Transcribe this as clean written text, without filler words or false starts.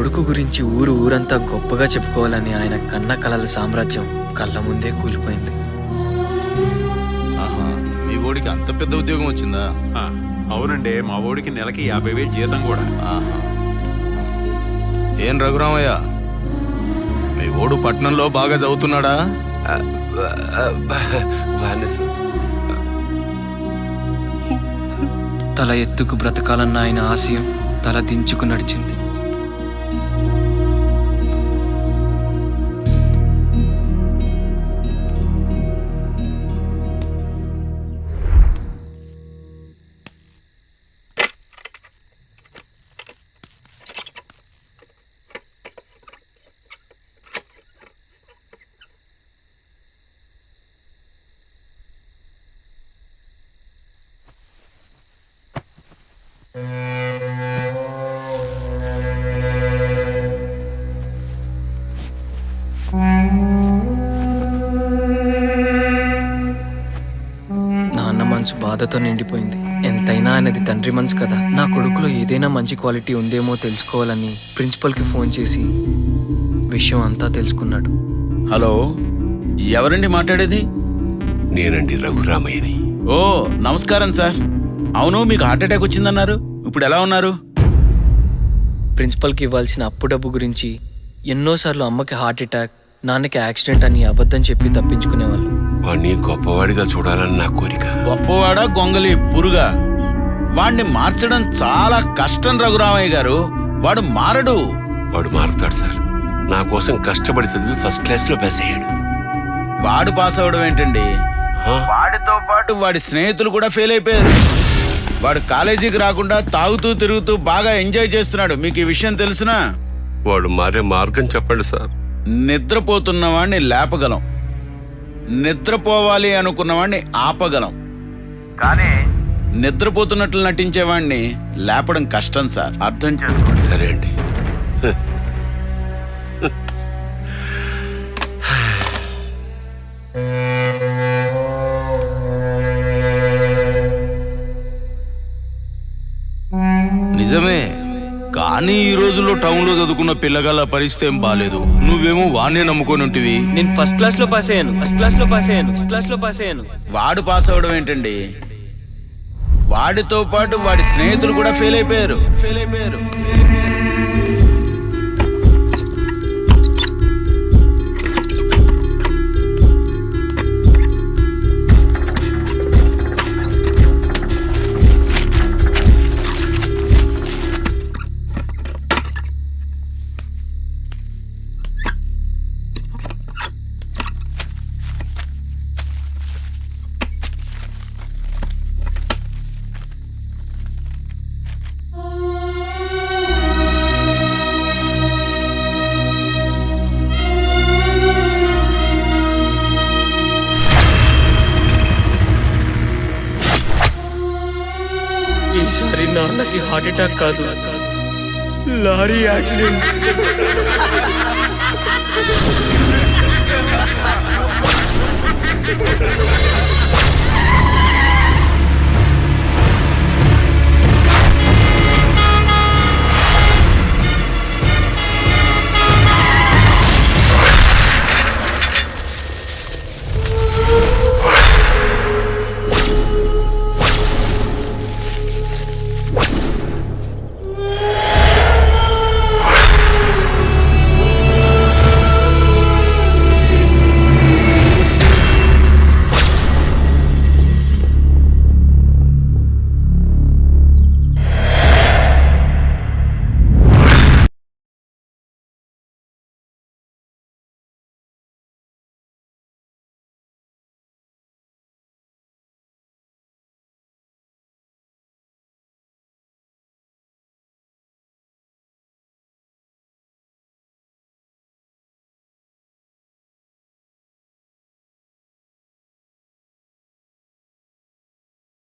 కొడుకు గురించి ఊరంతా గొప్పగా చెప్పుకోవాలని ఆయన కన్న కలల సామ్రాజ్యం కళ్ళ ముందే కూలిపోయింది. మీ ఓడికి అంత పెద్ద ఉద్యోగం వచ్చిందా? అవునండి, మా ఓడికి నెలకి 50,000 జీతం కూడా. ఏం రఘురామయ్య, మీ ఓడు పట్నంలో బాగా చదువుతున్నాడా? తల ఎత్తుకు బ్రతకాలన్న ఆయన ఆశయం తల దించుకు నడిచింది. నాన్న మనసు బాధతో నిండిపోయింది. ఎంతైనా ఆయనది తండ్రి మనసు కదా. నా కొడుకులో ఏదైనా మంచి క్వాలిటీ ఉందేమో తెలుసుకోవాలని ప్రిన్సిపల్కి ఫోన్ చేసి విషయం అంతా తెలుసుకున్నాడు. హలో, ఎవరండి మాట్లాడేది? నేనండి, రఘురామయ్యని. ఓ నమస్కారం సార్. అవును, మీకు హార్ట్ అటాక్ వచ్చిందన్నారు, ఇప్పుడు ఎలా ఉన్నారు? ప్రిన్సిపల్కి ఇవ్వాల్సిన అప్పు డబ్బు గురించి ఎన్నోసార్లు అమ్మకి హార్ట్ అటాక్, నాన్నకి యాక్సిడెంట్ అని అబద్ధం చెప్పి తప్పించుకునేవాళ్ళు. వాణ్ణి గొప్పవాడిగా చూడాలని నా కోరిక. గొప్పవాడా గొంగలి పురుగా? వాణ్ణి మార్చడం చాలా కష్టం రఘురామయ్య గారు. వాడు మారడు. వాడు మారుతాడు సార్. నా కోసం కష్టపడి చదివి ఫస్ట్ క్లాస్లో పాస్ అయ్యాడు. వాడు పాస్ అవడం ఏంటండి, వాడితో పాటు వాడి స్నేహితులు కూడా ఫెయిల్ అయిపోయారు. వాడు కాలేజీకి రాకుండా తాగుతూ తిరుగుతూ బాగా ఎంజాయ్ చేస్తున్నాడు. మీకు ఈ విషయం తెలుసునా? వాడు మారే మార్గం చెప్పండి సార్. నిద్రపోతున్న వాడిని లేపగలం, నిద్రపోవాలి అనుకున్నవాడిని ఆపగలం, కానీ నిద్రపోతున్నట్లు నటించేవాడిని లేపడం కష్టం సార్. అర్థం చేసుకోండి. సరే అండి. నిజమే, కానీ ఈ రోజుల్లో టౌన్లో చదువుకున్న పిల్లగాళ్ళ పరిస్థితి ఏం బాలేదు. నువ్వేమో వాడినే నమ్ముకొని ఉంటివి. నేను ఫస్ట్ క్లాస్లో పాస్ అయ్యాను. వాడు పాస్ అవడం ఏంటండి, వాడితో పాటు వాడి స్నేహితులు కూడా ఫెయిల్ అయిపోయారు. ఈసారి నాన్నకి హార్ట్ అటాక్ కాదు, లారీ యాక్సిడెంట్.